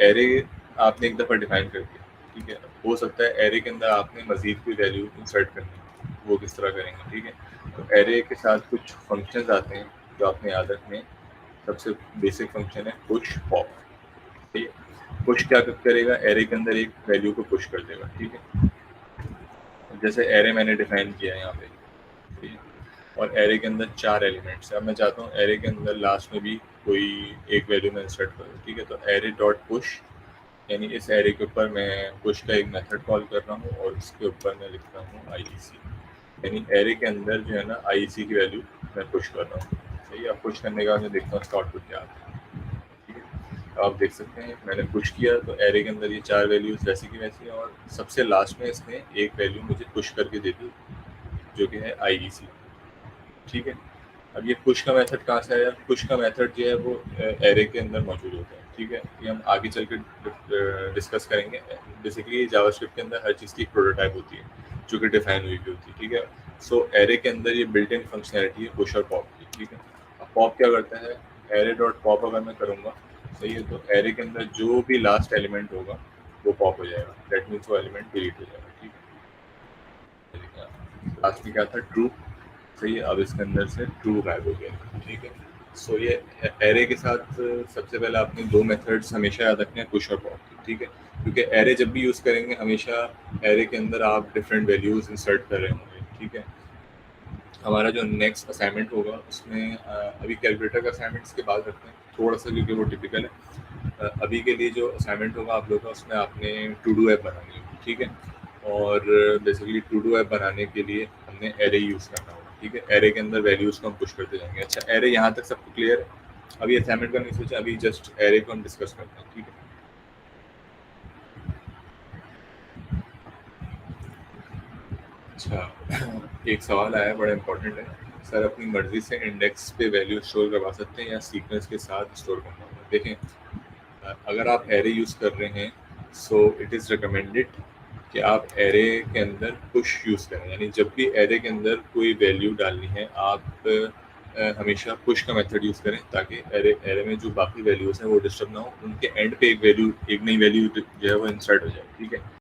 Array आपने एक दफ़ा डिफाइन कर दिया, ठीक है। हो सकता है एरे के अंदर आपने मज़ीद कोई वैल्यू इंसर्ट करनी है, वो किस तरह करेंगे, ठीक है। तो एरे के साथ कुछ फंक्शंस आते हैं जो आपने याद रखने हैं। सबसे बेसिक फंक्शन है पुश पॉप, ठीक है। पुश क्या करेगा, एरे के अंदर एक वैल्यू को पुश कर देगा, ठीक है। जैसे एरे मैंने डिफाइन किया है यहाँ पे, ठीक है। और एरे के अंदर 4 एलिमेंट्स है। अब मैं चाहता हूँ एरे के अंदर लास्ट में भी कोई एक वैल्यू मैं इंसर्ट करूँ, ठीक है। तो एरे डॉट पुश, यानी इस एरे के ऊपर मैं पुश का एक मेथड कॉल कर रहा हूँ और इसके ऊपर मैं लिख रहा हूँ IEC, यानी एरे के अंदर जो है ना IEC की वैल्यू मैं पुश कर रहा हूँ, सही है। अब पुश करने का मैं देखता हूँ इसका आउटपुट क्या आता है, ठीक है। आप देख सकते हैं मैंने पुश किया तो एरे के अंदर ये 4 वैल्यूज़ वैसी की वैसी हैं और सबसे लास्ट में इसने एक वैल्यू मुझे पुश करके दे दी जो कि है IEC, ठीक है। अब ये पुश का मेथड कहाँ से आया? पुश का मेथड जो है वो एरे के अंदर मौजूद होता है, ठीक है। ये हम आगे चल के डिस्कस करेंगे। बेसिकली जावास्क्रिप्ट के अंदर हर चीज़ की एक प्रोटोटाइप होती है जो कि डिफाइन हुई भी होती है, ठीक है। सो एरे के अंदर ये बिल्ट इन फंक्शनैलिटी है पुश और पॉप की, ठीक है। अब पॉप क्या करता है, एरे डॉट पॉप अगर मैं करूँगा, सही है, तो एरे के अंदर जो भी लास्ट एलिमेंट होगा वो पॉप हो जाएगा। दैट मीन्स वो एलिमेंट डिलीट हो जाएगा, ठीक है। लास्ट में क्या था, ट्रू, सही है। अब इसके अंदर से ट्रू गायब हो गया, ठीक है। सो ये एरे के साथ सबसे पहले आपने 2 मेथड्स हमेशा याद रखने हैं, पुश और पॉप, ठीक है। क्योंकि एरे जब भी यूज़ करेंगे हमेशा एरे के अंदर आप डिफरेंट वैल्यूज़ इंसर्ट कर रहे होंगे, ठीक है। हमारा जो नेक्स्ट असाइनमेंट होगा उसमें अभी कैलकुलेटर का असाइनमेंट इसके बाद रखते हैं थोड़ा सा, क्योंकि वो टिपिकल है। अभी के लिए जो असाइनमेंट होगा आप लोगों का, उसमें आपने टू डू ऐप बनानी होगी, ठीक है। और बेसिकली टू डू ऐप बनाने के लिए हमने एरे यूज़ करना होगा, ठीक है। एरे के अंदर वैल्यूज़ को हम पुश करते जाएंगे। अच्छा, एरे यहाँ तक सबको क्लियर है? अभी असाइनमेंट का नहीं सोचा, अभी जस्ट एरे को हम डिस्कस करते हैं, ठीक है। अच्छा, एक सवाल आया है, बड़ा इंपॉर्टेंट है। सर अपनी मर्जी से इंडेक्स पे वैल्यू स्टोर करवा सकते हैं या सीक्वेंस के साथ स्टोर करना होगा? देखें, अगर आप एरे यूज़ कर रहे हैं सो इट इज़ रिकमेंडेड कि आप एरे के अंदर पुश यूज़ करें, यानी जब भी एरे के अंदर कोई वैल्यू डालनी है आप हमेशा पुश का मेथड यूज़ करें, ताकि एरे में जो बाकी वैल्यूज़ हैं वो डिस्टर्ब ना हो, उनके एंड पे एक नई वैल्यू जो है वो इंसर्ट हो जाए, ठीक है।